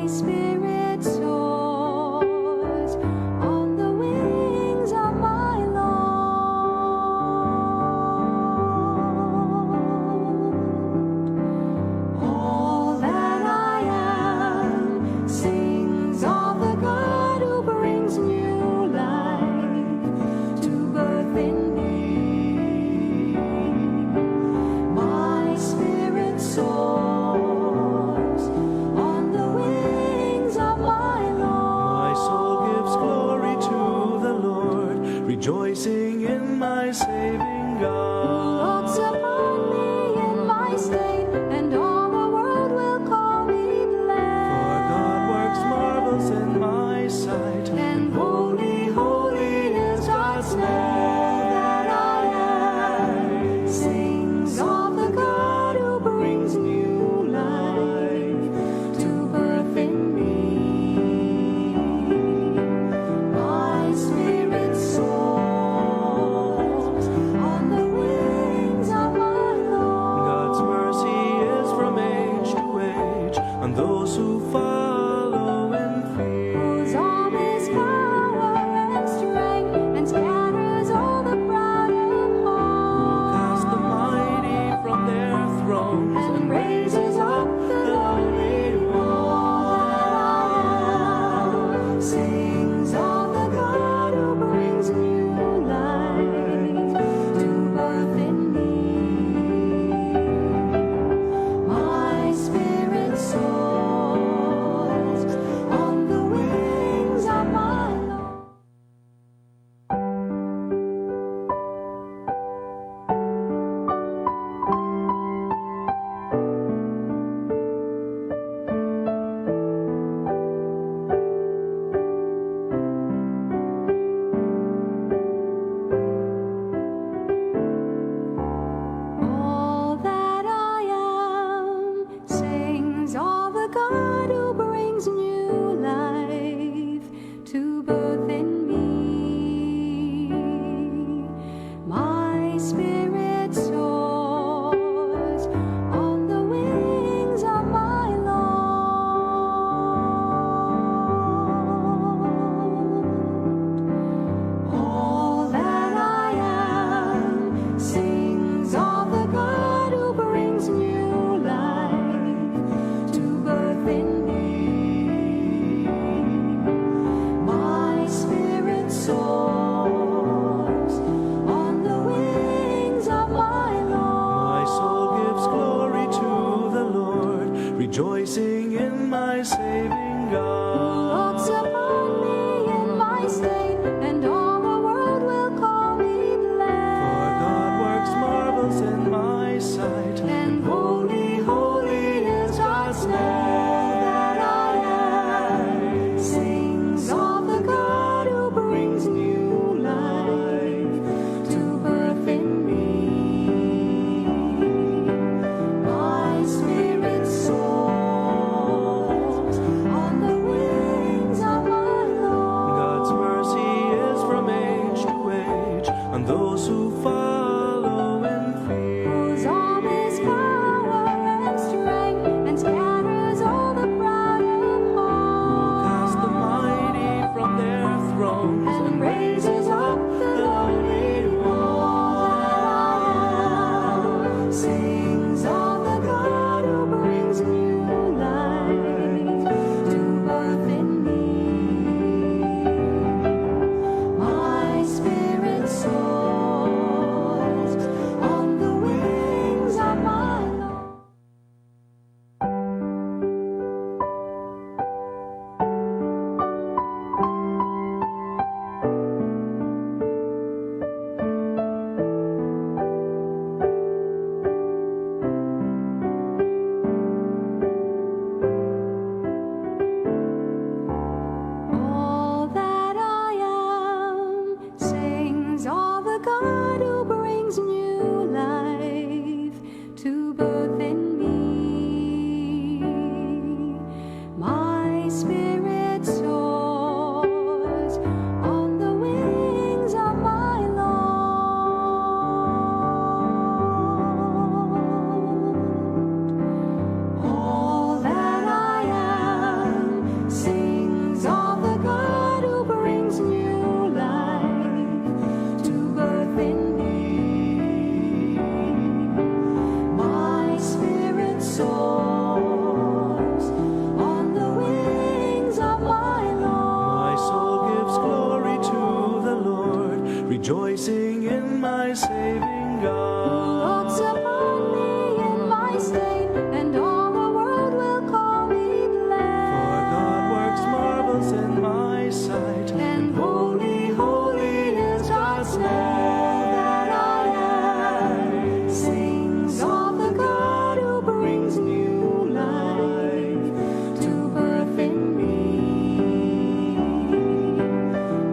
spirit soars on the wings of my Lord. All that I am sings of the God who brings new life to birth in me. My spirit soars on the wings of my Lord. My soul gives glory to the Lord, rejoicing in my saving God. Looks upon me in my state, and all the world will call me blessed. For God works marvels in my sight, And holy, holy is God's name. All that I am sings of the God who brings new life to birth in me. My spirit soars on the wings of my Lord. God's mercy is from age to age on those who follow in fear. Whose arm is power and strength, and scatters all the proud in heart. Cast the mighty from their thrones And raises up the lonely one. Sings of the God who brings new life to birth in me. My spirit soars on the wings of my Lord. All that I am sings of the God who brings new life to birth in me. My spirit soars on the wings of my Lord. All that I am sings of the God who brings new life to birth in me. My spirit soars on the wings of my My Lord. soul gives glory to the Lord, rejoicing in my saving God. Looks upon me in my state, and all the world will call me blessed. For God works marvels in my sight, And holy, holy is God's name. All that I am sings of the God who brings new life to birth in me. My spirit soars on the wings of my rejoicing in my saving Who God. looks upon me in my state, and all the world will call me blessed. For God works marvels in my sight, And holy, holy is God's name that I am. Sings of the God who brings new life to birth in me.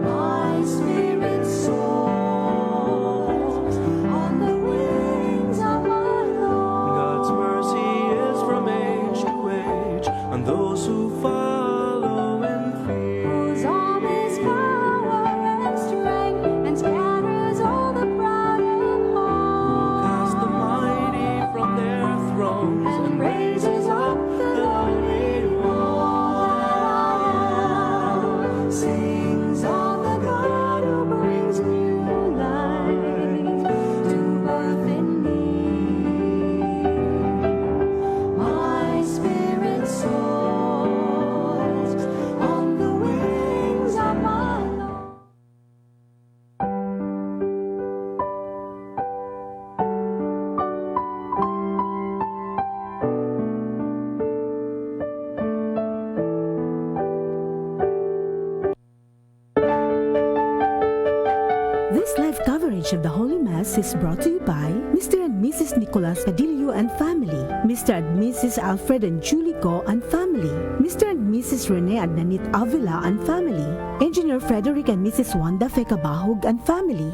My spirit soars on the wings of my Lord. God's mercy is from age to age on those who follow in fear. Whose arm is power and strength, and scatters all the proud in heart. Cast the mighty from their thrones And raises up the lonely one. Sings of the God who brings new life to birth in me. My spirit soars on the wings of my Lord. This live coverage of the Holy Mass is brought to you by Mr. and Mrs. Nicolas Cadillo and family, Mr. and Mrs. Alfred and Julie Go and family, Mr. and Mrs. Rene Adnanit Avila and family, Engineer Frederick and Mrs. Wanda Fekabahog and family.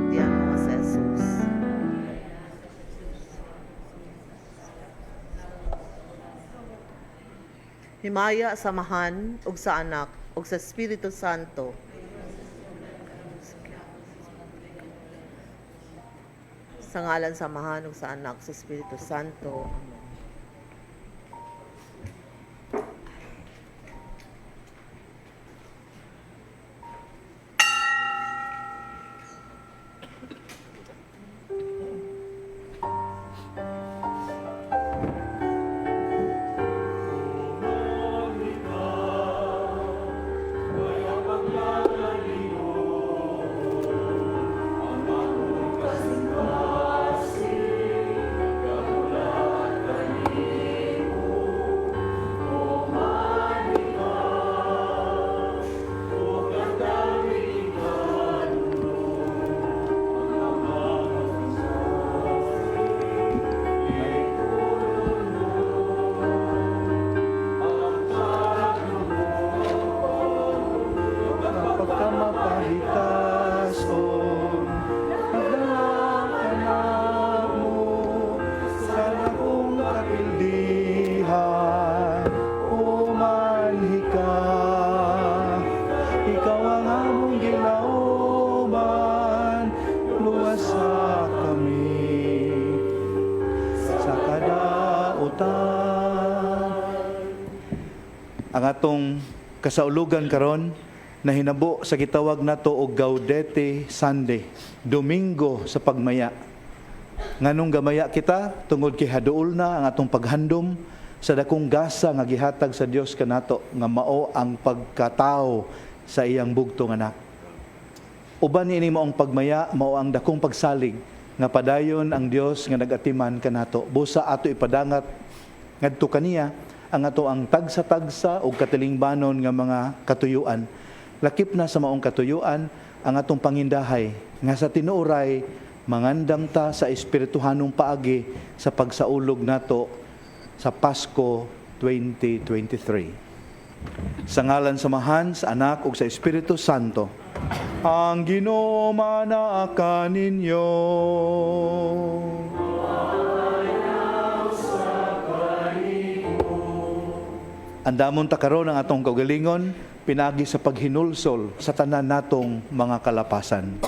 Diyan mo sa Jesus. Himaya samahan ug sa anak ug sa Espiritu Santo. Sa ngalan samahan ug sa anak sa Espiritu Santo. Amen. Pagkamapahitas o pagdalakanap mo sa akong kapildihan o manhi ka. Ikaw ang among ginauban, luwasa kami sa kadautan. Ang atong kasaulugan karon na hinabo sa gitawag nato og Gaudete Sunday, Domingo sa pagmaya. Nganong gamaya kita tungod kay haduol na ang atong paghandom sa dakong gasa nga gihatag sa Dios kanato nga mao ang pagkatao sa iyang bugtong anak. Uban niini mao ang pagmaya, mao ang dakong pagsalig nga padayon ang Dios nga nagatiman kanato. Busa ato ipadangat ngadto kaniya ang ato ang tagsa-tagsa o katilingbanon nga mga katuyuan. Lakip na sa maong katuyuan ang atong pangindahay nga sa tinuoray mangandam ta sa espirituhanong paagi sa pagsaulog nato sa Pasko 2023. Sa ngalan samahan sa Anak ug sa Espiritu Santo. Ang Ginoo manaa ninyo. Andamon ta karon ang atong kaugalingon pinagi sa paghinulsol sa tanan natong mga kalapasan.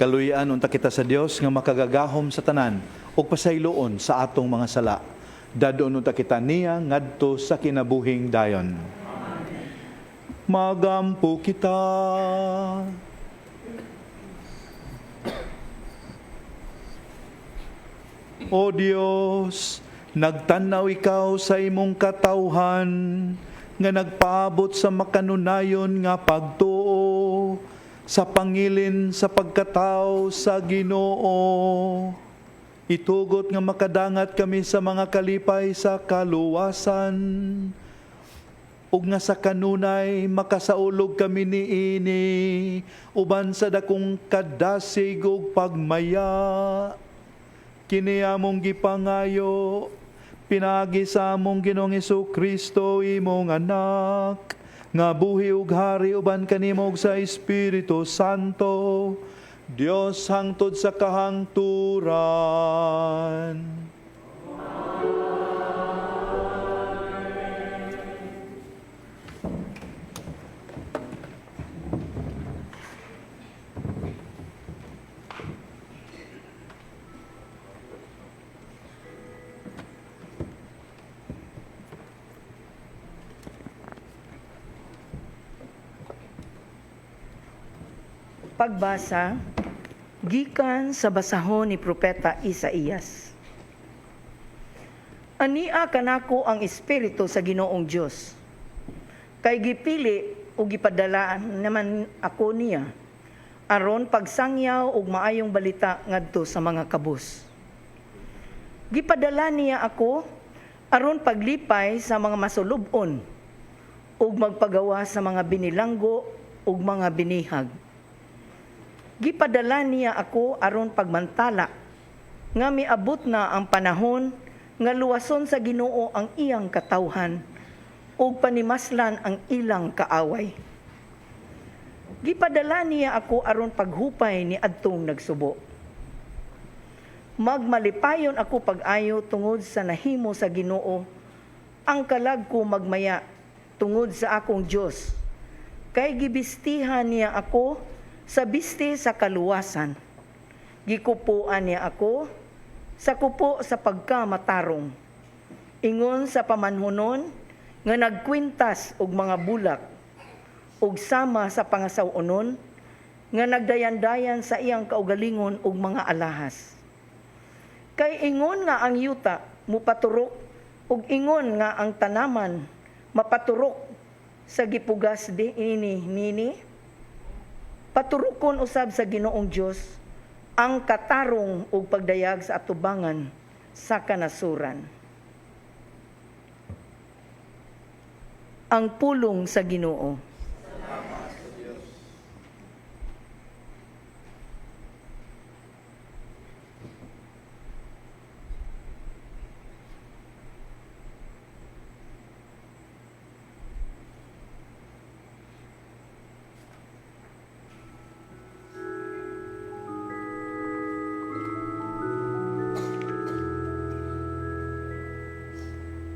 Kaluyan unta kita sa Dios nga makagagahom sa tanan ug pasayloon sa atong mga sala. Dadon unta kita niya ngadto sa kinabuhing dayon. Magampo kita. O Dios, nagtanaw ikaw sa imong katawhan nga nagpaabot sa makanunayon nga pagtuo sa pangilin sa pagkatao sa Ginoo. Itugot nga makadangat kami sa mga kalipay sa kaluwasan, ug nga sa kanunay makasaulog kami niini, uban sa dakong kadasig ug pagmaya. Kini among gipangayo, pinagi sa among Ginoong Jesu-Kristo imong anak, nga buhi ug hari uban kanimo ug sa Espiritu Santo, Dios hangtod sa kahangturan. Pagbasa gikan sa basahon ni Propeta Isaías. Ania kanako ang Espiritu sa Ginoong Dios, kay gipili o gipadala naman ako niya, aron pagsangyaw og maayong balita ngadto sa mga kabus. Gipadala niya ako aron paglipay sa mga masulubon ug magpagawa sa mga binilanggo ug mga binihag. Gipadala niya ako aron pagmantala nga miabot na ang panahon nga luwason sa Ginoo ang iyang katawhan ug panimaslan ang ilang kaaway. Gipadala niya ako aron paghupay ni adtong nagsubo. Magmalipayon ako pag-ayo tungod sa nahimo sa Ginoo, ang kalag ko magmaya tungod sa akong Dios. Kay gibistihan niya ako sa biste sa kaluwasan. Gikupuan niya ako sa kupo sa pagkamatarong. Ingon sa pamanhunon nga nagkwintas og mga bulak ug sama sa pangasawunon nga nagdayan-dayan sa iyang kaugalingon og mga alahas. Kay ingon nga ang yuta mupaturok ug ingon nga ang tanaman mapaturok sa gipugas nini. Paturukon usab sa Ginoong Dios ang katarong ug pagdayag sa atubangan sa kanasuran. Ang pulong sa Ginoo.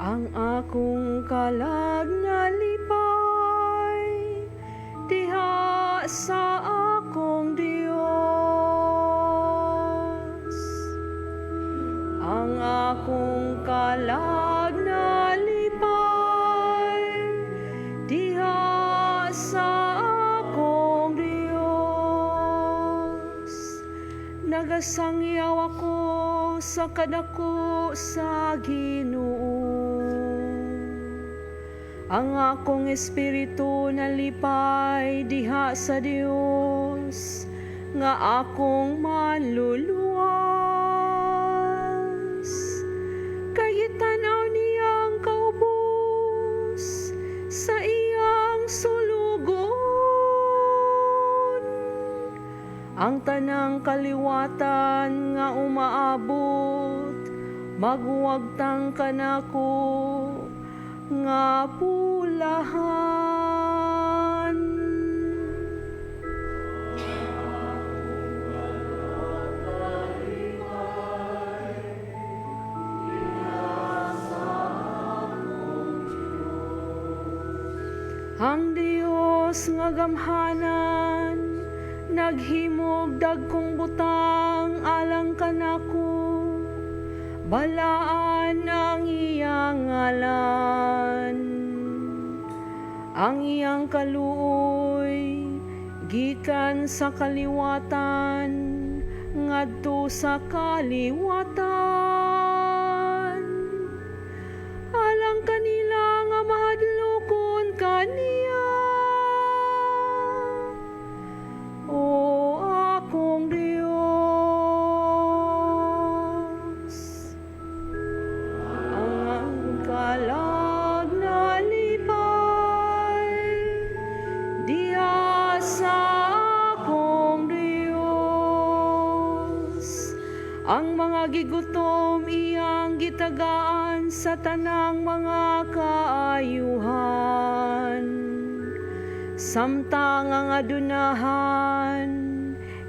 Ang akong kalag na lipay, diha sa akong Dios. nagasangyaw ako sa kadako sa Ginoo. Ang akong espiritu nalipay diha sa Dios, nga akong manluluwas. Kay itanaw niyang kaubos sa iyang sulugon. Ang tanang kaliwatan nga umaabot, magwagtang kanako nga pulahan. Ang Dios nga gamhanan, naghimog dagkong butang alang kanako, balaan ang iyang ngalan. Ang iyang kaluoy gikan sa kaliwatan ngadto sa kaliwatan. Alang kanila nga mahadlokon kaniya. O akong Dios, ang kalag na lipay diha sa akong Dios. Ang mga gigutom iyang gitagaan sa tanang mga kaayuhan. Samtang ang adunahan,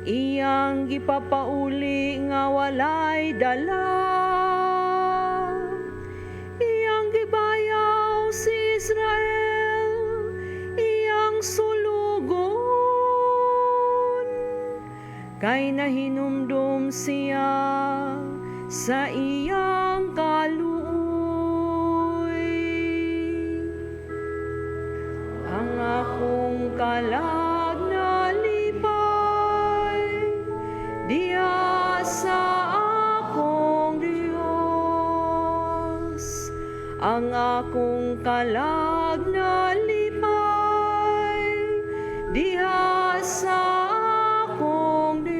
iyang gipapauli nga walay dala. Iyang gibayaw si Israel, iyang sulugon. Kay nahinumdum siya sa iyang kaluoy. Ang akong kalag na lipay diha sa akong Dios. Ang akong kalag na lipay diha sa akong Dios.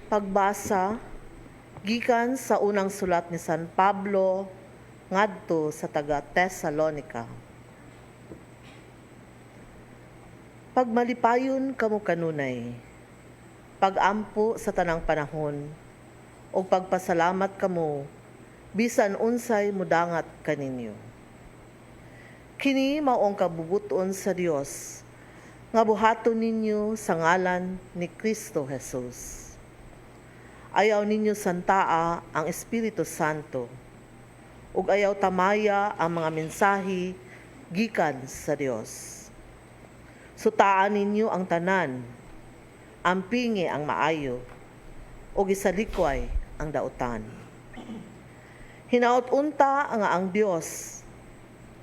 Pagbasa gikan sa unang sulat ni San Pablo ngadto sa taga Thessalonica. Pagmalipayon kamo kanunay, pagampo sa tanang panahon, o pagpasalamat kamo bisan unsay mudangat kaninyo. Kini maong kabubuton sa Dios nga buhaton ninyo sa ngalan ni Kristo Jesus. Ayaw ninyo santaa ang Espiritu Santo, ug ayaw tamaya ang mga mensahe gikan sa Dios. Sutaan ninyo ang tanan, ampingi ang maayo, ug isalikway ang dautan. Hinaot unta nga ang Dios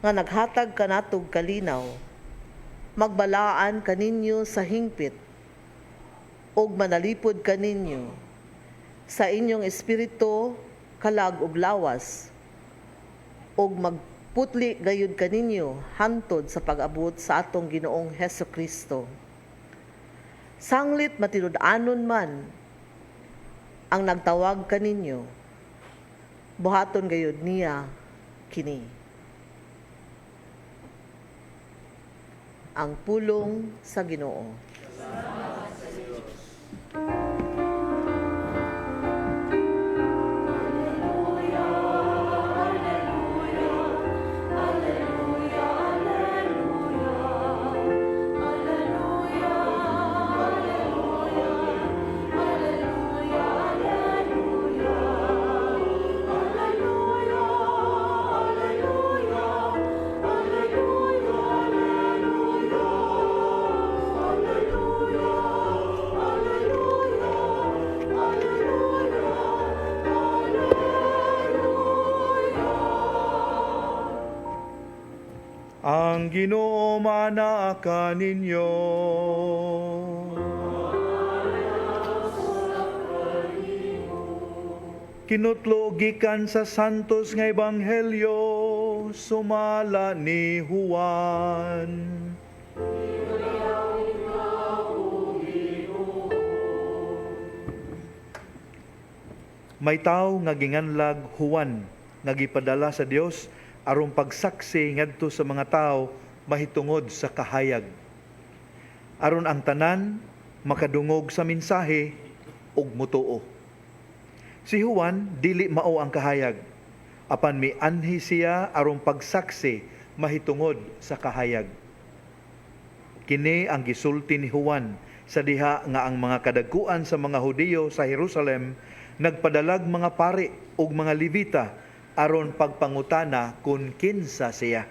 nga naghatag kanatog kalinaw, magbalaan kaninyo sa hingpit, ug manalipod kaninyo sa inyong espiritu kalag ug lawas, ug magputli gayud kaninyo hantod sa pag-abot sa atong Ginoong Hesukristo. Sanglit matinud-anon man ang nagtawag kaninyo, buhaton gayud niya kini. Ang pulong sa Ginoo. Ang Ginoo manaa kaninyo. Kinutlo gikan sa santos nga ebanghelyo sumala ni Juan. May tawo nga ginganlag Juan nga gipadala sa Dios aron pagsaksi ngadto sa mga tawo mahitungod sa kahayag. Aron ang tanan makadungog sa mensahe ug mutuo. Si Juan dili mao ang kahayag, apan mianhi siya aron pagsaksi mahitungod sa kahayag. Kini ang gisulti ni Juan sa diha nga ang mga kadagkuan sa mga Hudiyo sa Jerusalem nagpadalag mga pari ug mga Levita aron pagpangutana kung kinsa siya.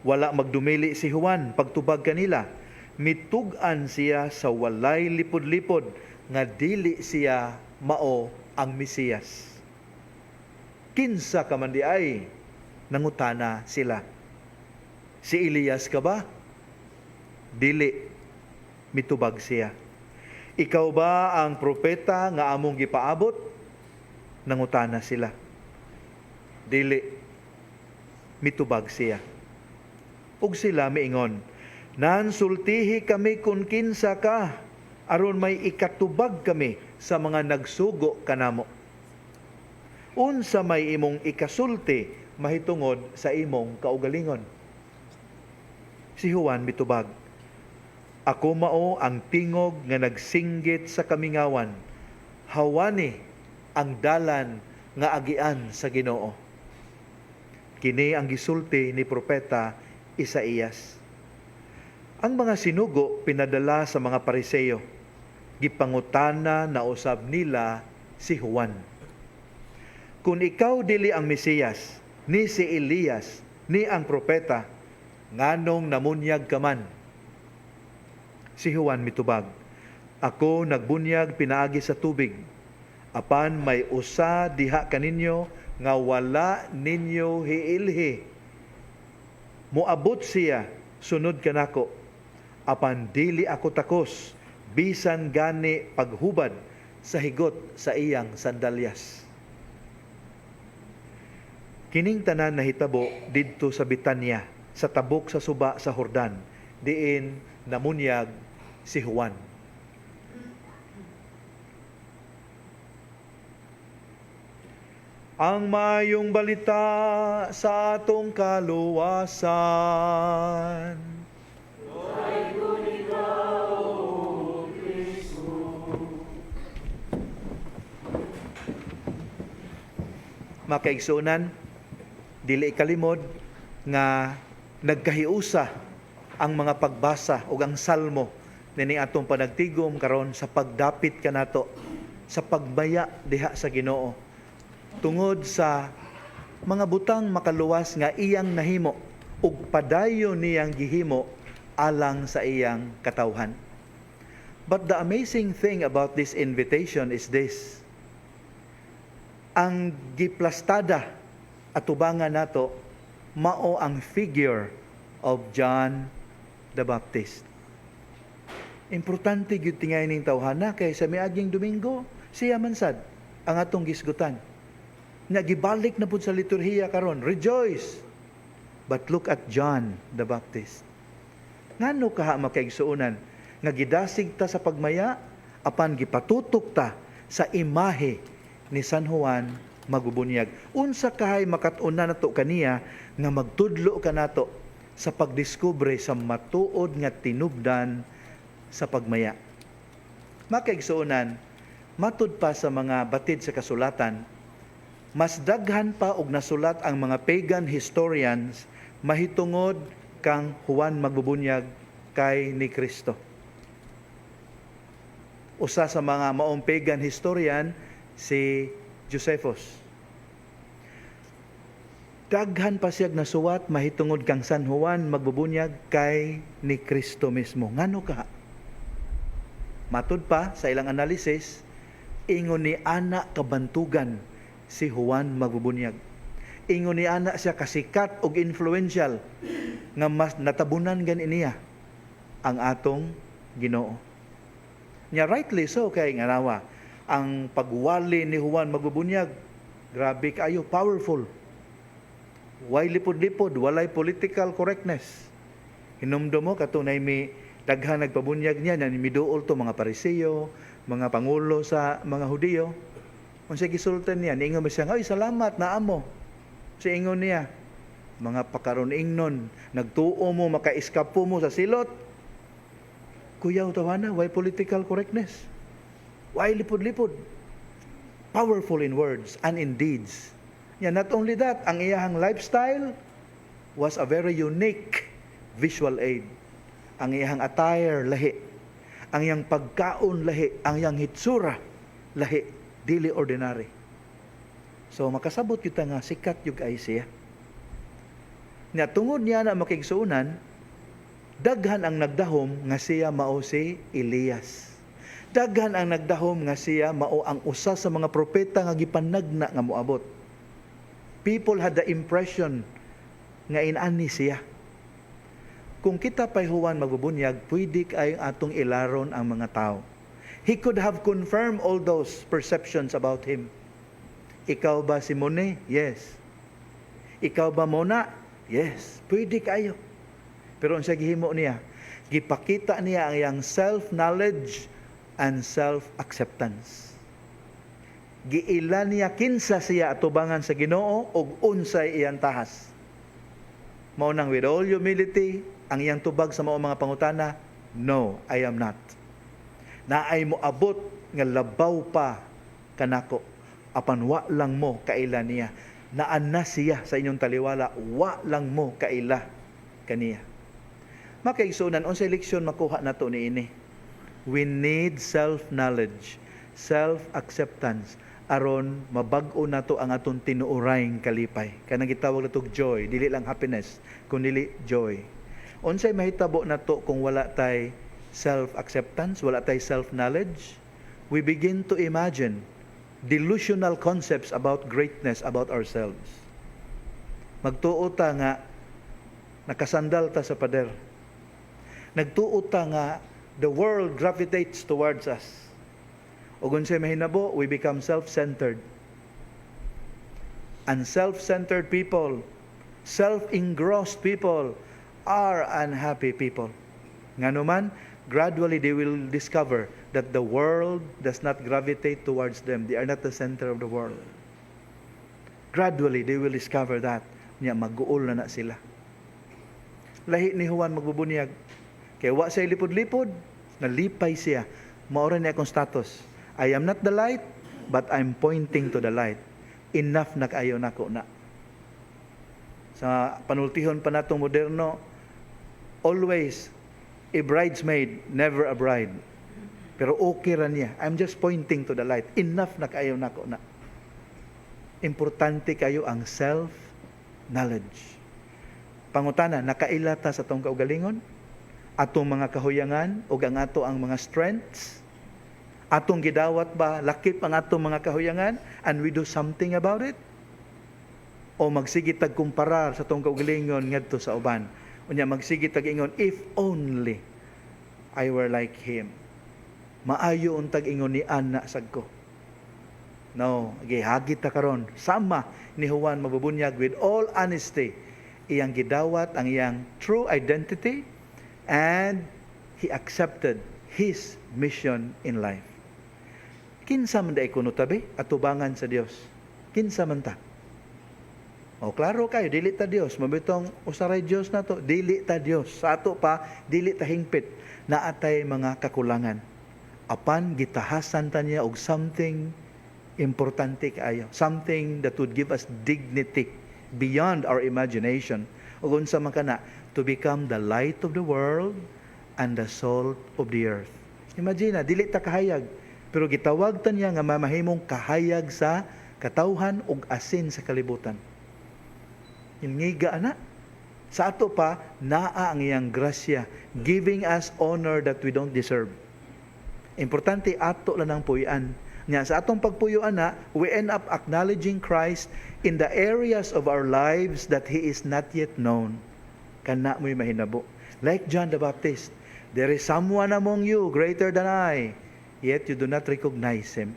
Wala magdumili si Juan pagtubag kanila, mitug-an siya sa walay lipod-lipod nga dili siya mao ang Mesiyas. Kinsa ka man di ay? Nangutana sila. Si Elias ka ba? Dili. Mitubag siya. Ikaw ba ang propeta nga among gipaabot? Nangutana sila. Dili. Mitubag siya. Ug sila miingon, nansultihi kami kung kinsa ka, aron may ikatubag kami sa mga nagsugo kanamo. Unsa may imong ikasulti mahitungod sa imong kaugalingon? Si Juan mitubag, ako mao ang tingog nga nagsinggit sa kamingawan, hawani ang dalan nga agian sa Ginoo. Kini ang gisulti ni propeta Isaías. Ang mga sinugo pinadala sa mga Pariseo. Gipangutana na usab nila si Juan. Kung ikaw dili ang Mesiyas, ni si Elias, ni ang propeta, nganong namunyag ka man? Si Juan mitubag, ako nagbunyag pinaagi sa tubig, apan may usa diha kaninyo nga wala ninyo hiilhi. Moabot siya sunod kanako, apan dili ako takos, bisan gani paghubad sa higot sa iyang sandalyas. Kining tanan nahitabo didto sa Betania, sa tabok sa suba sa Jordan, diin namunyag si Juan. Ang mayong balita sa atong kaluwasan. Makaigsunan, dili ikalimod nga nagkahiusa ang mga pagbasa o ang salmo nini atong panagtigom karon sa pagdapit kanato sa pagbaya diha sa Ginoo tungod sa mga butang makaluwas nga iyang nahimo ug padayon niyang gihimo alang sa iyang katawhan. But the amazing thing about this invitation is this: ang giplastada at tubangan nato mao ang figure of John the Baptist. Importante gyud tingay ning tawhana kay sa miaging Domingo siya man sad ang atong gisgutan. Nga gibalik na pud sa liturhiya karon, rejoice. But look at John the Baptist. Ngano kaha makaigsuonan nga gidasig ta sa pagmaya apan gipatutok ta sa imahe ni San Juan magubunyag. Unsa kahay makat-una nato kaniya nga magtudlo kanato sa pagdiskubre sa matuod nga tinubdan sa pagmaya. Makaigsuonan, matud pa sa mga batid sa kasulatan, mas daghan pa og nasulat ang mga pagan historians mahitungod kang Juan magbubunyag kay ni Kristo. Usa sa mga maong pagan historian si Josephus. Daghan pa siyang nasuwat mahitungod kang San Juan magbubunyag kay ni Kristo mismo. Ngano ka? Matud pa sa ilang analisis, ingon ni ana kabantugan si Juan magbubunyag. Ingon ni ana siya kasikat og influential nga mas natabunan gani niya ang atong Ginoo. Nya rightly so kay nga nawa ang pagwali ni Juan magbubunyag grabe kayo, powerful. Way lipod-lipod, walay political correctness. Hinumdum mo katunay mi daghan nagpabunyag niya na miduol to mga Pariseo, mga pangulo sa mga Hudiyo. Unsa gisultan niya, niingon siya, "Ay, salamat na amo." Si ingon niya, mga pakaron ingnon, nagtuo mo, makaiskapo mo sa silot. Kuyaw tawana, why political correctness? Why lipod-lipod? Powerful in words and in deeds. Yeah, not only that, ang iyahang lifestyle was a very unique visual aid. Ang iyahang attire, lahi. Ang iyang pagkaon, lahi. Ang iyang hitsura, lahi. Dili ordinary. So, makasabot kita nga, sikat yung ay siya. Nga tungod niya na makigsuunan, daghan ang nagdahom nga siya mao si Elias. Daghan ang nagdahom nga siya mao ang usa sa mga propeta nga gipanagna nga moabot. People had the impression nga inani siya. Kung kita pa'y Juan magbubunyag, pwede kayong atong ilaron ang mga tao. He could have confirmed all those perceptions about him. Ikaw ba si Mone? Yes. Ikaw ba Mona? Yes. Pwede kayo. Pero ang gihimo niya, gipakita niya ang iyang self-knowledge and self-acceptance. Giila niya kinsa siya atubangan sa Ginoo ug unsay iyang tahas. Mao nang with all humility ang iyang tubag sa mao mga pangutana, "No, I am not." Naay mo abot nga labaw pa kanako apan wa lang mo kaila niya. Naan na siya sa inyong taliwala, wa lang mo kaila kaniya. Makaigsunan unsay leksyon makuha nato niini? We need self-knowledge, self-acceptance aron mabag-o nato ang atong tinuorayng kalipay. Kanang gitawag nato joy, dili lang happiness, kundi joy. Unsay mahitabo nato kung wala tay self-acceptance, wala tay self-knowledge? We begin to imagine delusional concepts about greatness about ourselves. Magtuo ta nga nakasandal ta sa pader. Nagtuo ta nga the world gravitates towards us. O kung siya mahinabo, we become self-centered. And self-centered people, self-engrossed people, are unhappy people. Nga naman, gradually they will discover that the world does not gravitate towards them. They are not the center of the world. Gradually, they will discover that. Nya, mag-uol na sila. Lahi ni Juan magbubunyag. Kaya wa siya lipod-lipod, nalipay siya. Maura niya akong status. I am not the light, but I'm pointing to the light. Enough na kayo nako na. Sa panultihon pa natong moderno, always a bridesmaid, never a bride. Pero okay ra niya. I'm just pointing to the light. Enough na kayo nako na. Importante kayo ang self-knowledge. Pangutana, nakailata sa tong kaugalingon, atong mga kahuyangan o ang ato ang mga strengths, atong gidawat ba lakip ang atong mga kahuyangan and we do something about it? O magsige tag kumparar sa tong kaugalingon ngadto sa uban? Unya magsige tag ingon, if only I were like him. Maayo untag ingon ni ana sagko. No, gihagit ta karon sama ni Juan mabubunyag with all honesty. Iyang gidawat ang iyang true identity and he accepted his mission in life. Kinsa man day kuno tabi atubangan sa Dios. Kinsa man ta? O klaro kayo, dili ta Dios. Mabitong usaray Dios na to, dili ta Dios. Sa ato pa, dili ta hingpit. Naatay mga kakulangan. Apan gitahasan ta niya og something importante kaayo. Something that would give us dignity beyond our imagination. Ug unsa man kana, to become the light of the world and the salt of the earth. Imagine, dili ta kahayag, pero gitawag ta niya nga mamahimong kahayag sa katawhan ug asin sa kalibutan. Ingiga ana, sa ato pa naa ang iyang grasya, giving us honor that we don't deserve. Importante ato lang ang puy-an Nya sa atong pagpuyo ana, we end up acknowledging Christ in the areas of our lives that He is not yet known. Kana mo'y mahinabo. Like John the Baptist, there is someone among you greater than I, yet you do not recognize Him.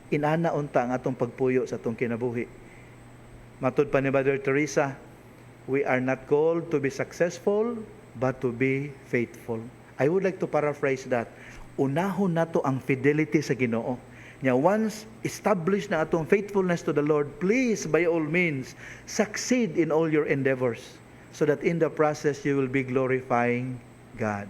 Inana unta ang atong pagpuyo sa atong kinabuhi. Matud pa ni Mother Teresa, we are not called to be successful, but to be faithful. I would like to paraphrase that. Unahon nato ang fidelity sa Ginoo. Nya once established na atong faithfulness to the Lord, please by all means succeed in all your endeavors, so that in the process you will be glorifying God.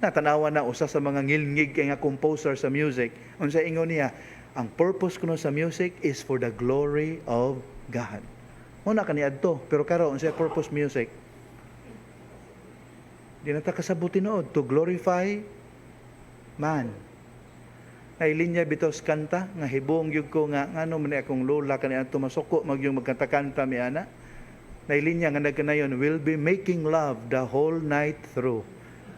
Natanawa na usa sa mga ngilngig kay nga composer sa music. Unsa ingon niya, ang purpose kuno sa music is for the glory of God. Muna kaniadto, pero karon unsa purpose music? Di na ta kasabot tinuod to glorify man. Ay linya bitos kanta nga hibong gyud ko nga ngano man akong lola kaniadto masuko magyung magkanta-kanta mi ana. Nay linya nga nagkanayon, will be making love the whole night through.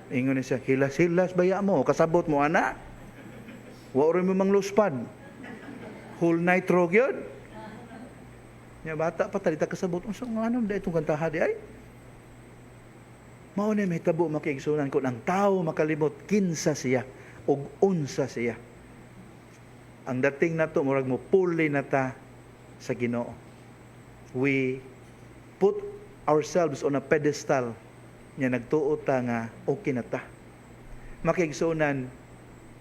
Ingon siya, hilas-hilas baya mo, kasabot mo ana. Wa rin mo mang luspad. Whole night through yun. Nya bata pa talita kasabot, unsa nga ano da itong kantaha di ay? Mao na may tabo makiigsunan ko ang tao makalimot kinsa siya ug unsa siya. Ang dating nato murag mo puli na ta sa Ginoo. We put ourselves on a pedestal nya nagtuo ta nga okay na ta. Makiigsunan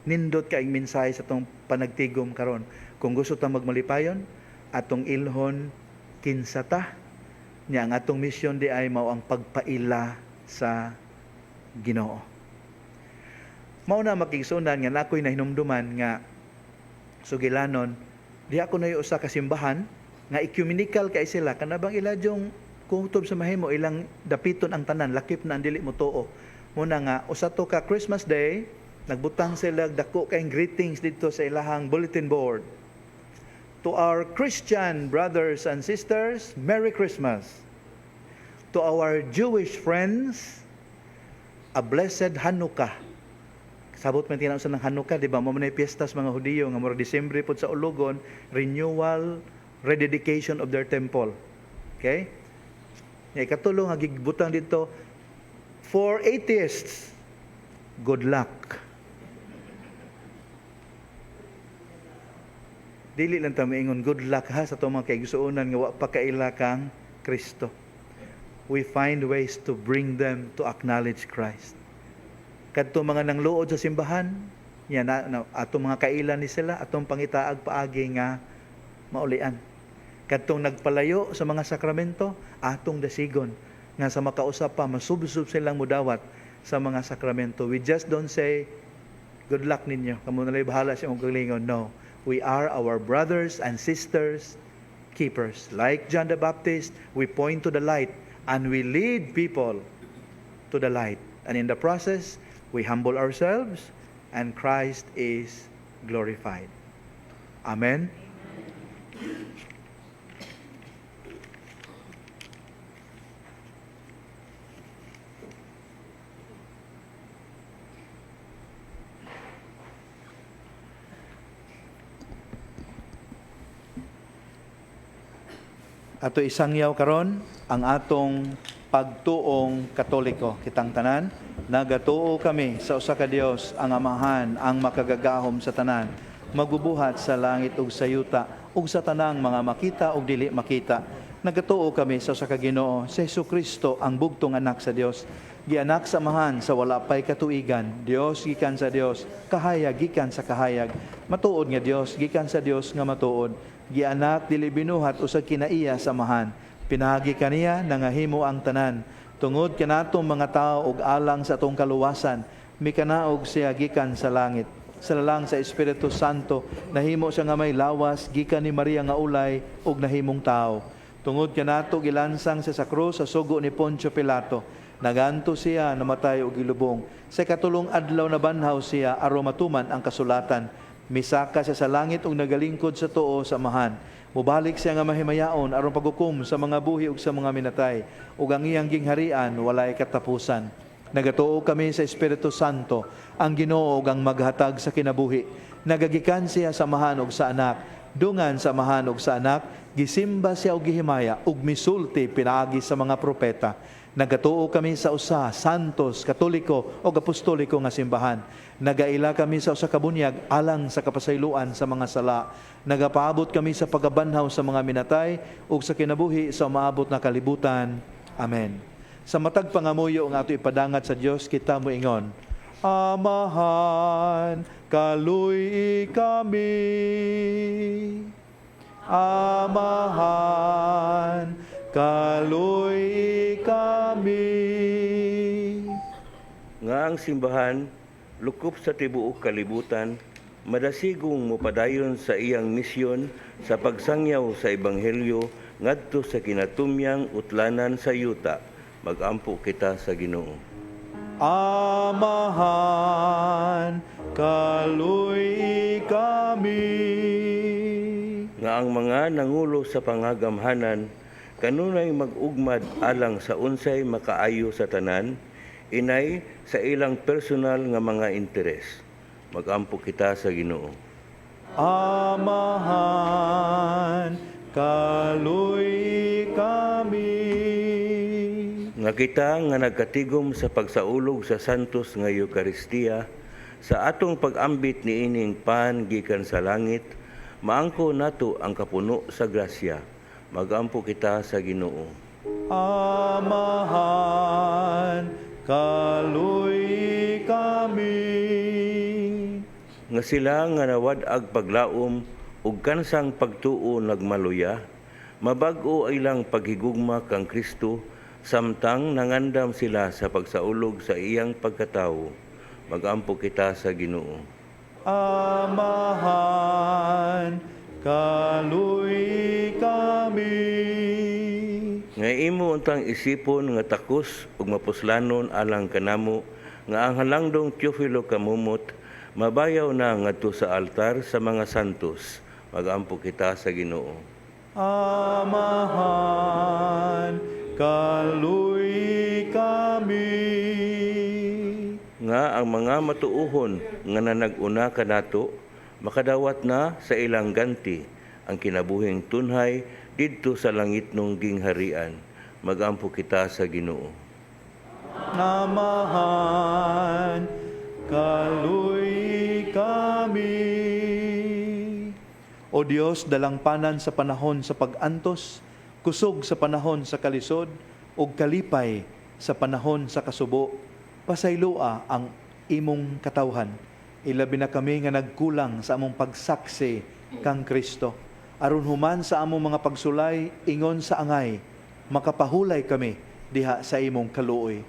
nindot kaing mensahe sa tong panagtigom karon. Kung gusto ta magmalipayon, atong ilhon kinsa ta. Nya ang atong mission di ay mao ang pagpaila sa Ginoo. Mao na makigsunan nga nakoy nahinumduman nga sugilanon di ako na usa ka simbahan nga ecumenical kay sila kanabang iladyong kutob sa mahimo ilang dapiton ang tanan lakip na ang dili mo tuo. Muna nga usa to ka Christmas Day nagbutang sila dako kay greetings dito sa ilahang bulletin board. To our Christian brothers and sisters, Merry Christmas. To our Jewish friends, a blessed Hanukkah. Sabot man tinaw sa ng Hanukkah, di ba? Mo man piyesta sa mga Hudiyo nga mura Disyembre pod sa Ulugon, renewal, rededication of their temple. Okay? Nga ikatulo nga gigbutang dito, for atheists, good luck. Dili lang ta maingon good luck ha sa itong mga kaigsuonan nga wa pa kaila kang Kristo. We find ways to bring them to acknowledge Christ. Kadto mga nangluod sa simbahan, yan atong mga kailan ni sila, atong pangitaag paagi nga maulian. Kadtong nagpalayo sa mga sakramento, atong dasigon nga sa makausap pa masubsub silang mudawat sa mga sakramento. We just don't say good luck ninyo. Kamo na lang bahala sa imong galingon. No. We are our brothers and sisters keepers. Like John the Baptist, we point to the light and we lead people to the light. And in the process, we humble ourselves and Christ is glorified. Amen. Ato isangyaw karon ang atong pagtuong Katoliko. Kitang tanan, nagatuo kami sa usa ka Dios, ang Amahan, ang makagagahom sa tanan, magbubuhat sa langit ug sa yuta, ug sa tanang mga makita ug dili makita. Nagatuo kami sa usa ka Ginoo, si Jesucristo, ang bugtong anak sa Dios, gianak sa Amahan sa wala pay katuigan, Dios gikan sa Dios, kahayag gikan sa kahayag, matuod nga Dios gikan sa Dios nga matuod. Gianak dili binuhat usag kinaiya sa Amahan. Pinagi kaniya nangahimo ang tanan. Tungod kanatong mga tao ug alang sa atong kaluwasan, mikanaog siya gikan sa langit. Sa lalang sa Espiritu Santo, nahimo siya nga may lawas gikan ni Maria nga ulay ug nahimong tao. Tungod kanato gilansang siya sa krus sa sugo ni Poncio Pilato. Naganto siya namatay ug gilubong. Sa katulong adlaw na banhaw siya aron matuman ang kasulatan. Misaka siya sa langit ug nagalingkod sa tuo sa Amahan. Mubalik siya nga mahimayaon aron paghukom sa mga buhi ug sa mga minatay. Ug ang iyang gingharian walay katapusan. Nagatuo kami sa Espiritu Santo, ang Ginoo ug ang maghatag sa kinabuhi. Nagagikan siya sa mahanog sa anak, dungan sa mahanog sa anak, gisimba siya og gihimaya ug misulti pinaagi sa mga propeta. Nagatuo kami sa usa, santos, katoliko o apostoliko nga simbahan. Nagaila kami sa usa ka bunyag alang sa kapasayloan sa mga sala. Nagapaabot kami sa pagabanhaw sa mga minatay ug sa kinabuhi sa maabot na kalibutan. Amen. Sa matag pangamuyo nga ato ipadangat sa Dios, kita mo ingon, Amahan, kaluy kami. Amahan, kaluy kami. Nga ang simbahan, lukop sa tibuok kalibutan, madasigong mopadayon sa iyang misyon sa pagsangyaw sa Ebanghelyo ngadto sa kinatumyang utlanan sa yuta. Magampo kita sa Ginoo. Amahan, kaluy kami. Nga ang mga nangulo sa pangagamhanan, kanunay mag-ugmad alang sa unsay makaayo sa tanan, inay sa ilang personal nga mga interes. Magampo kita sa Ginoo. Amahan, kaluy kami. Nga kita nga nagkatigom sa pagsaulog sa santos nga Eukaristiya, sa atong pag-ambit ni ining pan gikan sa langit, maangko nato ang kapuno sa grasya. Magampo kita sa Ginoo. Amahan, kaluy kami. Nga sila nga nawad-ag paglaom ug kansang pagtuo nagmaluya, mabag-o ilang paghigugma kang Kristo, samtang nangandam sila sa pagsaulog sa iyang pagkatawo. Magampo kita sa Ginoo. Amahan, kaluy kami. Nga imo untang isipon nga takos ug mapuslanon alang kanamo, nga ang halangdong Teofilo kamumot, mabayaw na ngadto sa altar sa mga santos. Magampo kita sa Ginoo. Amahan, kaluy kami. Nga ang mga matuuhon nga nanag-una kanato, makadawat na sa ilang ganti ang kinabuhing tunhay didto sa langitnong gingharian. Magampo kita sa Ginoo. Amahan, kaluy kami. O Dios, dalangpanan sa panahon sa pag-antos, kusog sa panahon sa kalisod, ug kalipay sa panahon sa kasubo, pasaylua ang imong katawhan. Ilabi na kami nga nagkulang sa among pagsaksi kang Kristo. Aron human sa among mga pagsulay, ingon sa angay, makapahulay kami diha sa imong kaluoy.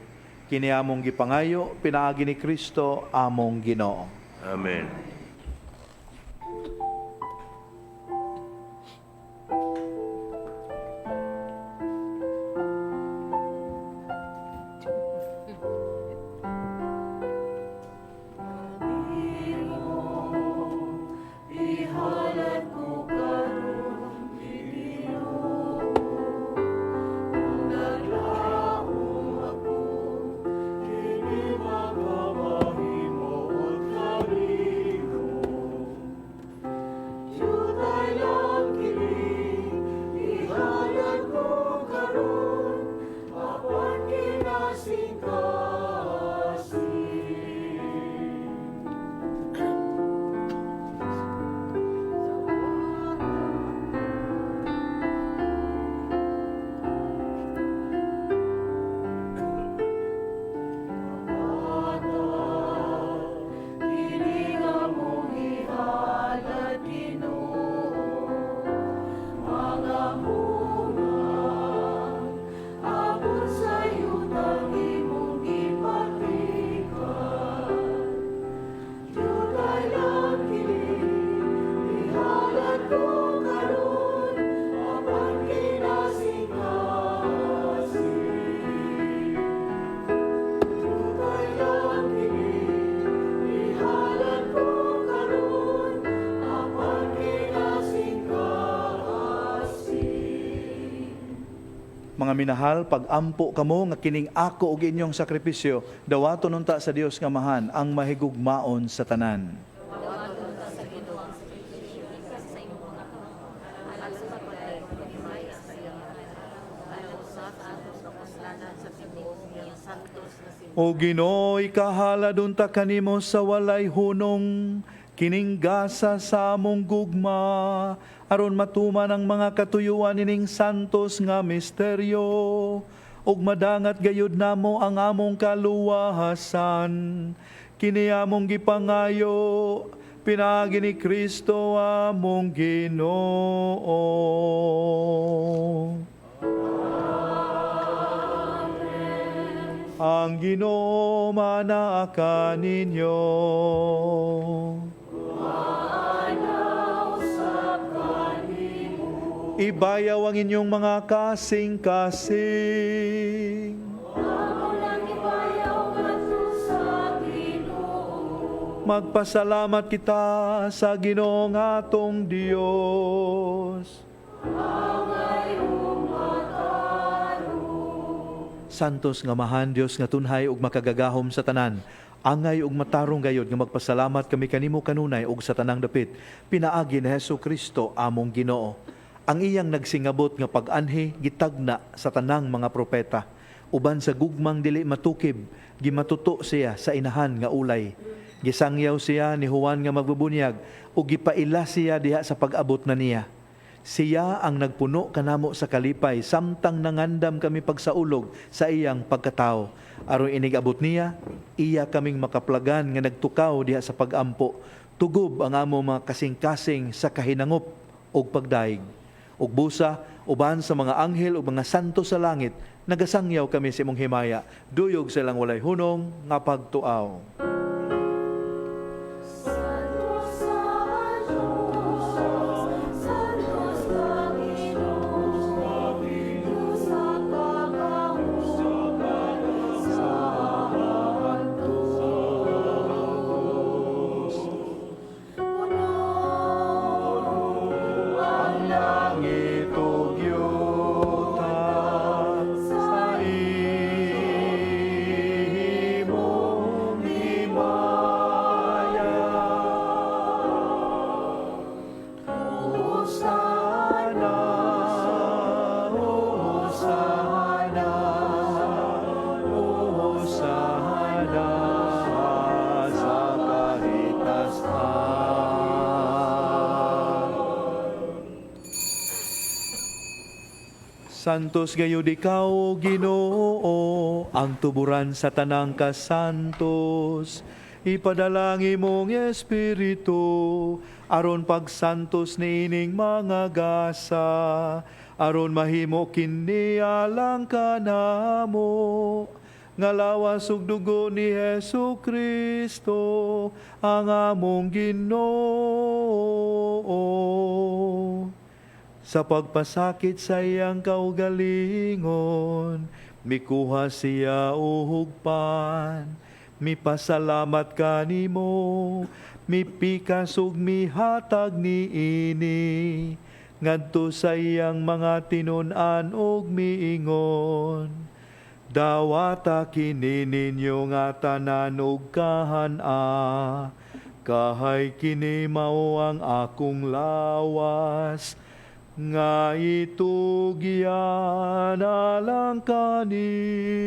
Kini among gipangayo, pinaagi ni Kristo among Ginoo. Amen. Mga minahal, pag-ampo kamo nga kining ako ug inyong sakripisyo, dawaton unta sa Dios nga mahan ang mahigugmaon sa tanan. O Ginoo, ikahalad unta kanimo sa walay hunong kining gasa sa among gugma aron matuman ang mga katuyuan nining santos nga misteryo ug madangat gayud namo ang among kaluwahasan. Kini among gipangayo pinaagi ni Kristo among Ginoo. Ang Ginoo manaa ninyo. Ibayaw ang inyong mga kasing-kasing. Magpasalamat kita sa Ginoong atong Dios. Santos nga mahan Dios nga tunhay ug makagagahom sa tanan. Angay ug matarong gayod nga magpasalamat kami kanimo kanunay ug sa tanang dapit. Pinaagi ni Hesukristo among Ginoo. Ang iyang nagsingabot nga pag-anhi gitagna sa tanang mga propeta. Uban sa gugmang dili matukib, gimatuto siya sa inahan nga ulay. Gisangyaw siya ni Juan nga magbubunyag ug gipaila siya diha sa pag-abot na niya. Siya ang nagpuno kanamo sa kalipay samtang nangandam kami pagsaulog sa iyang pagkatao. Aron inigabot niya, iya kaming makaplagan nga nagtukaw diha sa pag-ampo. Tugob ang amo mga kasing-kasing sa kahinangop ug pagdaig. Ug busa, uban sa mga anghel ug mga santo sa langit, nagasangyaw kami sa imong himaya, duyog silang walay hunong nga pagtuaw. Santos gayud ikaw, Ginoo, ang tuburan sa tanang kasantos. Ipadalangin mong Espiritu, aron pagsantos niining mga gasa, aron mahimo kini alang kanamo. Nga lawas ug dugo ni Hesukristo, ang among Ginoo. Sa pagpasakit sa iyang kaugalingon, mikuha siya uhugpan. Mipasalamat kanimo, mipikas ug mihatag niini. Ngadto sa iyang mga tinun-an ug miingon. Dawata kini ninyo nga tanan ug kahana. Kahay kini mao ang akong lawas, nga itugyan alang kaninyo.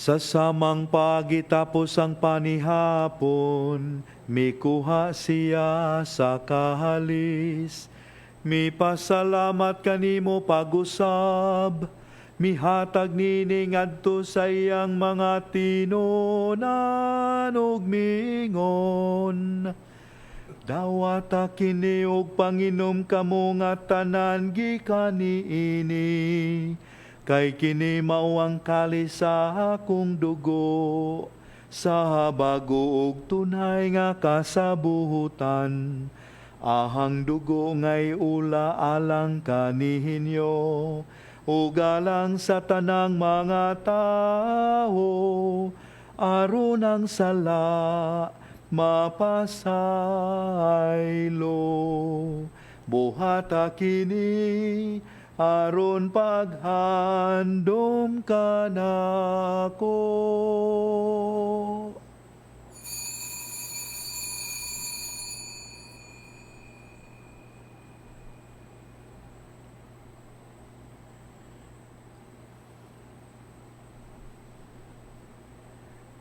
Sa samang pagitapos ang panihapon, mikuha siya sa kahalis. Mipasalamat kanimo pag-usab, mihatag nini ngadto sa iyang mga tinunan ug mingon. Dawata kini og panginom kamo nga tanan gikan niini. Kay kini mao ang kalis sa akong dugo, sa bago ug tunay nga kasabuhutan. Ahang dugo ngay ula alang kanihinyo, ugalang sa tanang mga tao, aron ang sala mapasaylo. Buhata kini aron paghandom kanako.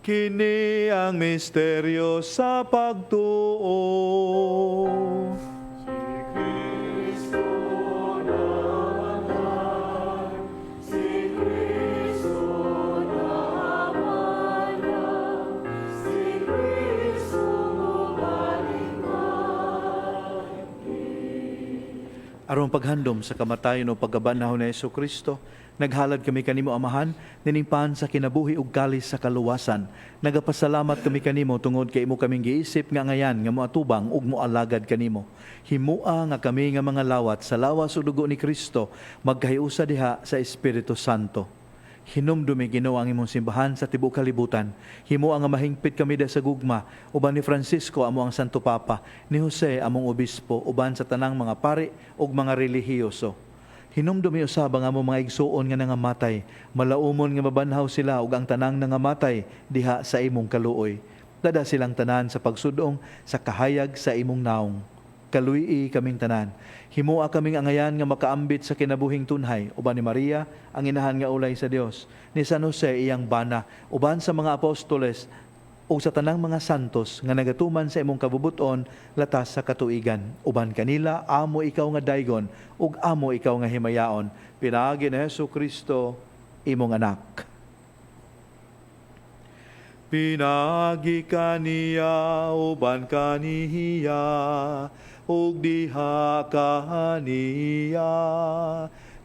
Kini ang misteryo sa pagtuo. Aron paghandom sa kamatayon o pagkabanahon ni Jesucristo, naghalad kami kanimo Amahan, niningpan sa kinabuhi ug kalis sa kaluwasan. Nagapasalamat kami kanimo tungod kay imo kaming giisip nga ngayan nga moatubang ug moalagad kanimo. Himua nga kami nga mga lawat sa lawas ug dugo ni Kristo magkahiusa diha sa Espiritu Santo. Hinumdumi Ginoo ang imong simbahan sa tibuok kalibutan. Himo ang mahingpit kami da sa gugma, uban ni Francisco amo ang Santo Papa, ni Jose among obispo, uban sa tanang mga pari ug mga relihiyoso. Hinumdumi usab ang among mga igsuon nga nangamatay, malaumon nga mabanhaw sila ug ang tanang nangamatay diha sa imong kaluoy. Dada silang tanan sa pagsudong sa kahayag sa imong naong. Kaluyi kaming tanan. Himua kaming angayan nga makaambit sa kinabuhing tunhay, uban ni Maria, ang inahan nga ulay sa Dios, ni San Jose iyang bana, uban sa mga apostoles, o sa tanang mga santos nga nagatuman sa imong kabubuton latas sa katuigan. Uban kanila, amo ikaw nga daygon, ug amo ikaw nga himayaon. Pinaagi ni Jesucristo, imong anak. Pinagi kaniya, uban kaniya, ug diha kaniya.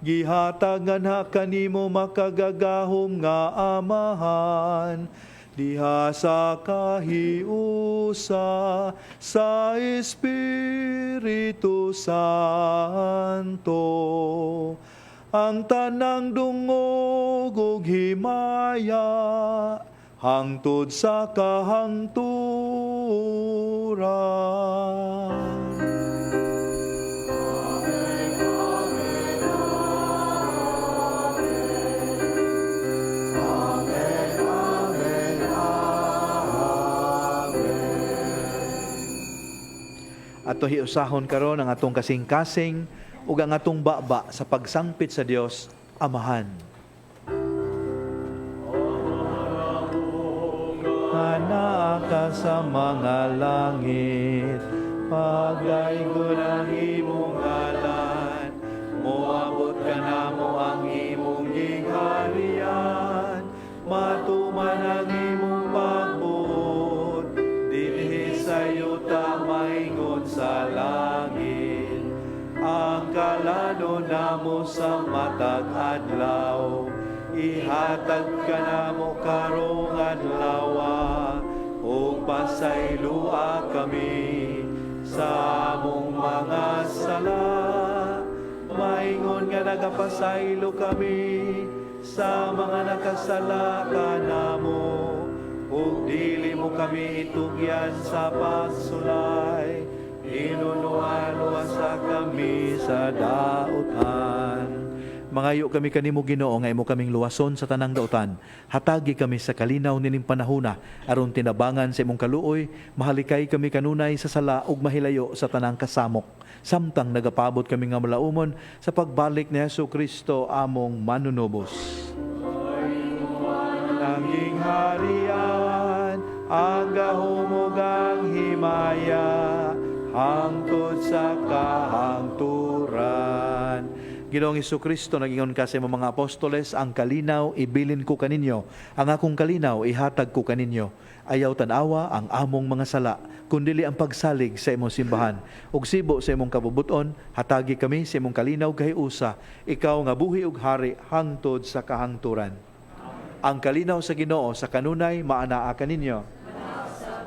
Gihatagan ha kanimo makagagahom nga Amahan, diha sa kahiusa sa Espiritu Santo. Ang tanang dungog ug himaya, hangtod sa kahangturan. Ato hiusahon karon ang atong kasing-kasing ug ang atong baba sa pagsangpit sa Dios Amahan. Ana ka sa mga langit, pagaygon ang imong ngalan, moabot ka namo ang imong gingharian, matuman ang imong pagbuot, dinhi sa yuta maingon sa langit. Ang kalano namo sa matag adlaw, ihatag ka namo karong adlawa, ug pasaylua kami sa among mga sala. Maingon nga nagapasaylo kami sa mga nakasala kanamo, ug dili mo kami itugyan sa pagsulay, inunuan-uasa kami sa dautan. Mangayo kami kanimo Ginoo nga imo kaming luwason sa tanang dautan. Hatagi kami sa kalinaw nining panahona aron tinabangan sa imong kaluoy, mahalikay kami kanunay sa sala ug mahilayo sa tanang kasamok. Samtang nagapabot kami nga malaumon sa pagbalik ni Jesucristo among manunubos. Nanging harian, ang gahumugang himaya, hangtod sa kahangturan. Ginoong Jesucristo, nagingon ka sa imong mga apostoles, ang kalinaw ibilin ko kaninyo, ang akong kalinaw ihatag ko kaninyo. Ayaw tanawa ang among mga sala, kundili ang pagsalig sa imong simbahan. Ug sibo sa imong kabubuton, hatagi kami sa imong kalinaw kahiusa, ikaw nga buhi ug hari hangtod sa kahangturan. Ang kalinaw sa Ginoo sa kanunay maanaa kaninyo.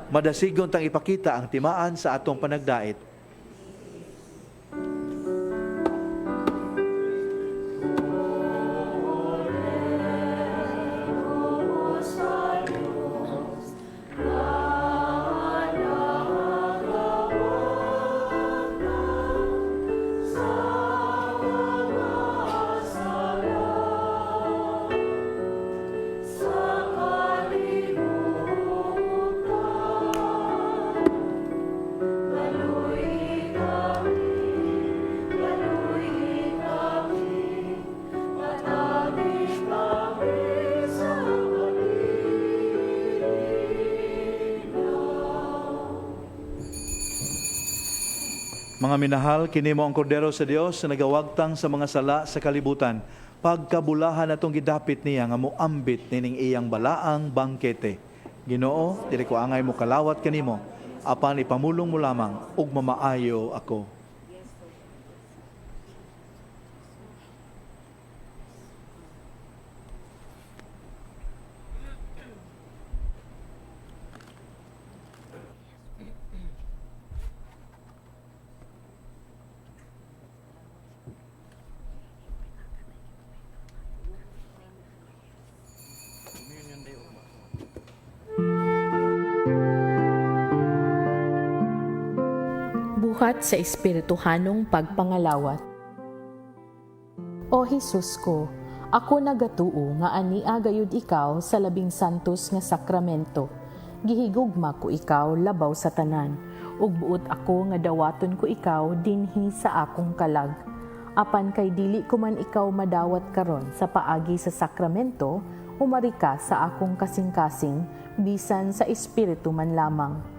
Madasigon tang ipakita ang timaan sa atong panagdait. Mga minahal, kini mo ang kordero sa Dios na nagawagtang sa mga sala sa kalibutan. Pagkabulahan atong gidapit niya nga moambit nining iyang balaang bangkete. Ginoo, dili ko angay mo kalawat kanimo, apan ipamulong mo lamang ug mamaayo ako. Buhat sa espirituhanong pagpangalawat. O Hesus ko, ako nagatuo nga ania gayud ikaw sa labing santos nga sakramento. Gihigugma ko ikaw labaw sa tanan, ug buot ako nga dawaton ko ikaw dinhi sa akong kalag. Apan kay dili ko man ikaw madawat karon sa paagi sa sakramento, umari ka sa akong kasing-kasing, bisan sa espiritu man lamang.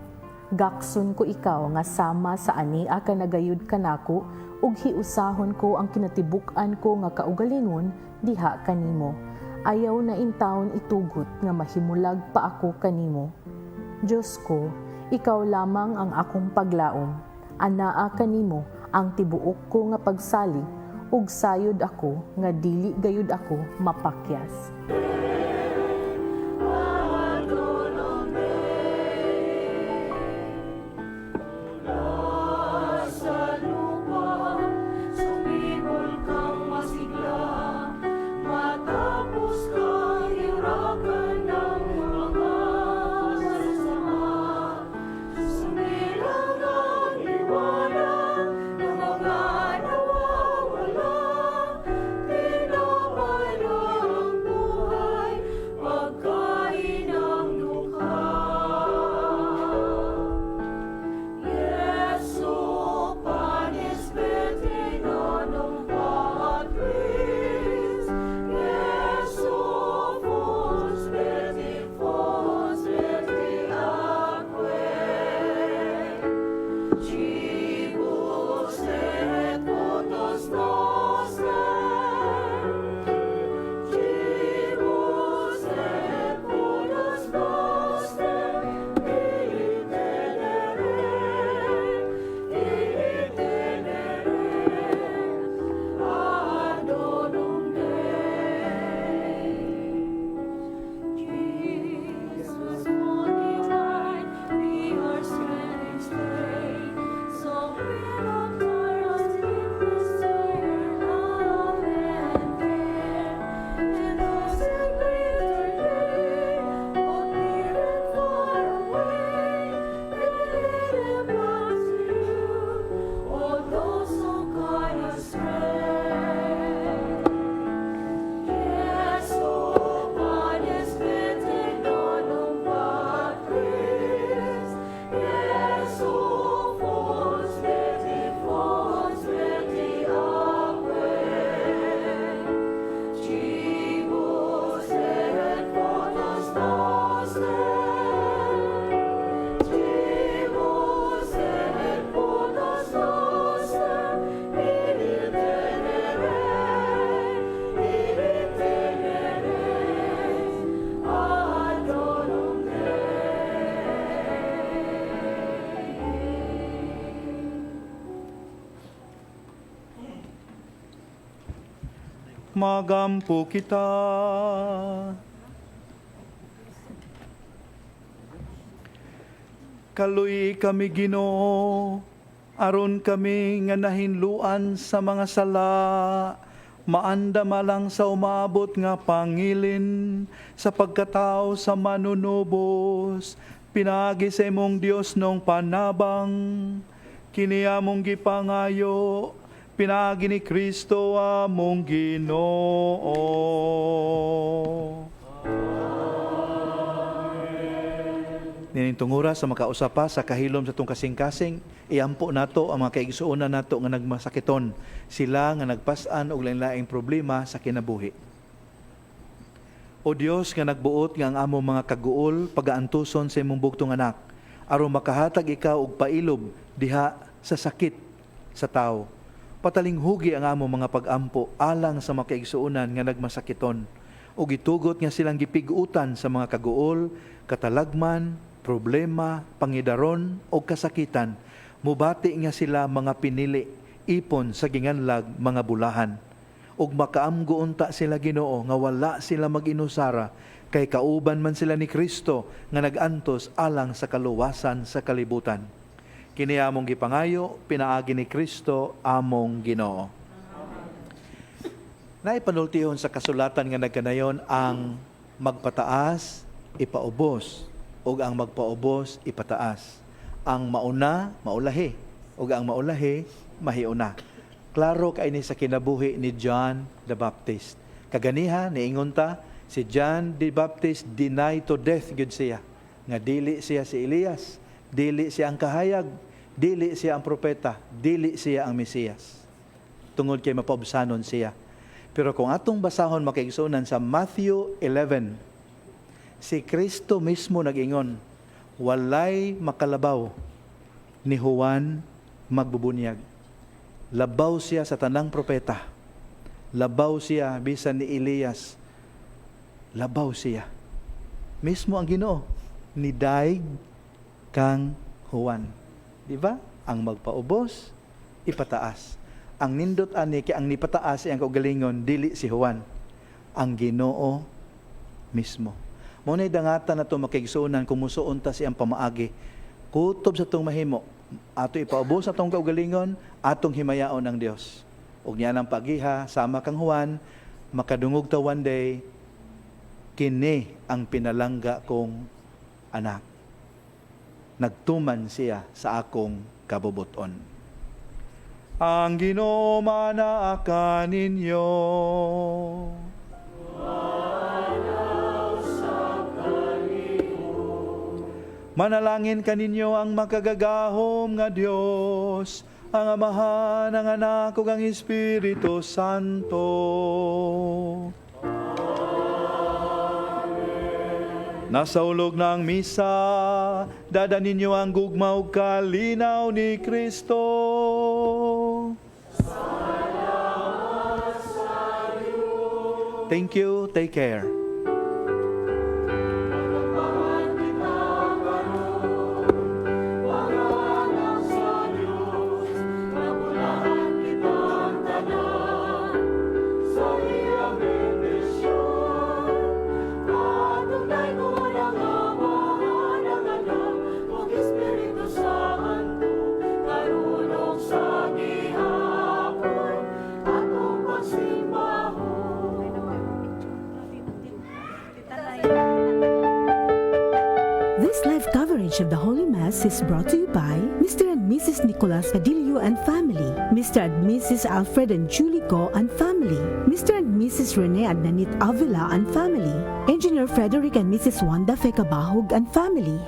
Gakson ko ikaw nga sama sa ania ka nagayud kanako ug hiusahon ko ang kinatibuk-an ko nga kaugalingon diha kanimo. Ayaw na intawon itugot nga mahimulag pa ako kanimo. Diyos ko, ikaw lamang ang akong paglaom. Anaa kanimo ang tibuok ko nga pagsalig ug sayod ako nga dili gayud ako mapakyas. Magampo kita. Kaluy kami Ginoo, aron kami nga nahinluan sa mga sala, maanda malang sa umabot nga pangilin, sa pagkatao sa manunubos, pinagi sa imong Dios nung panabang, kiniamong gipangayo, pinagi ni Kristo among Ginoo. Ninintungura sa makausapa sa kahilom sa itong kasing-kasing, iampo nato ang mga kaigsuonan nato nga nagmasakiton, sila nga nagpasan og lain-laing problema sa kinabuhi. O Dios nga nagbuot nga ang among mga kaguol pagaantuson sa imong bugtong anak, aron makahatag ikaw og pailob diha sa sakit sa tao. Patalinghugi ang amo mga pagampo alang sa mga kaigsuunan nga nagmasakiton, o gitugot nga silang gipigutan sa mga kaguol, katalagman, problema, pangidaron o kasakitan. Mubati nga sila mga pinili, ipon sa ginganlag mga bulahan. Ug makaamgo unta sila Ginoo nga wala sila mag-inusara, kay kauban man sila ni Kristo nga nagantos alang sa kaluwasan sa kalibutan. Kini among gipangayo, pinaagi ni Kristo among Ginoo. Naipanultihon sa kasulatan nga nagkanayon ang magpataas, ipaubos, ug ang magpaubos, ipataas. Ang mauna, maulahi, ug ang maulahi, mahiuna. Klaro kay ni sa kinabuhi ni John the Baptist. Kaganiha, niingon ta, si John the Baptist denied to death gud siya. Nga dili siya si Elias, dili siya ang kahayag, dili siya ang propeta, dili siya ang Mesiyas. Tungod kay mapabsanon siya. Pero kung atong basahon makaigsunan sa Matthew 11, si Kristo mismo nag-ingon, walay makalabaw ni Juan magbubunyag. Labaw siya sa tanang propeta. Labaw siya bisan ni Elias. Labaw siya. Mismo ang Ginoo ni daig kang Juan. Di ba? Ang magpaubos, ipataas. Ang nindot ani kay ang nipataas ang kaugalingon dili si Juan, ang Ginoo mismo. Mao nay dangatan nato makigsuonan kung musuon ta siyang pamaagi. Kutob sa tong mahimo, ato ipaubos atong kaugalingon, atong himayaon ang Dios. Ug niya nang pagiha sama kang Juan, makadungog ta one day, kini ang pinalangga kong anak. Nagtuman siya sa akong kabubuton. Ang Ginoo manaa ninyo. Manalangin kaninyo ang makagagahom nga Dios, ang Amahan, ang Anak, ug ang Espiritu Santo. Nasa ulog ng misa, dada ninyo ang gugma ug kalinaw ni Kristo. Thank you. Take care. This live coverage of the Holy Mass is brought to you by Mr. and Mrs. Nicolas Padillo and family, Mr. and Mrs. Alfred and Julie Co and family, Mr. and Mrs. Rene Adnanit Avila and family, Engineer Frederick and Mrs. Wanda Fekabahog and family.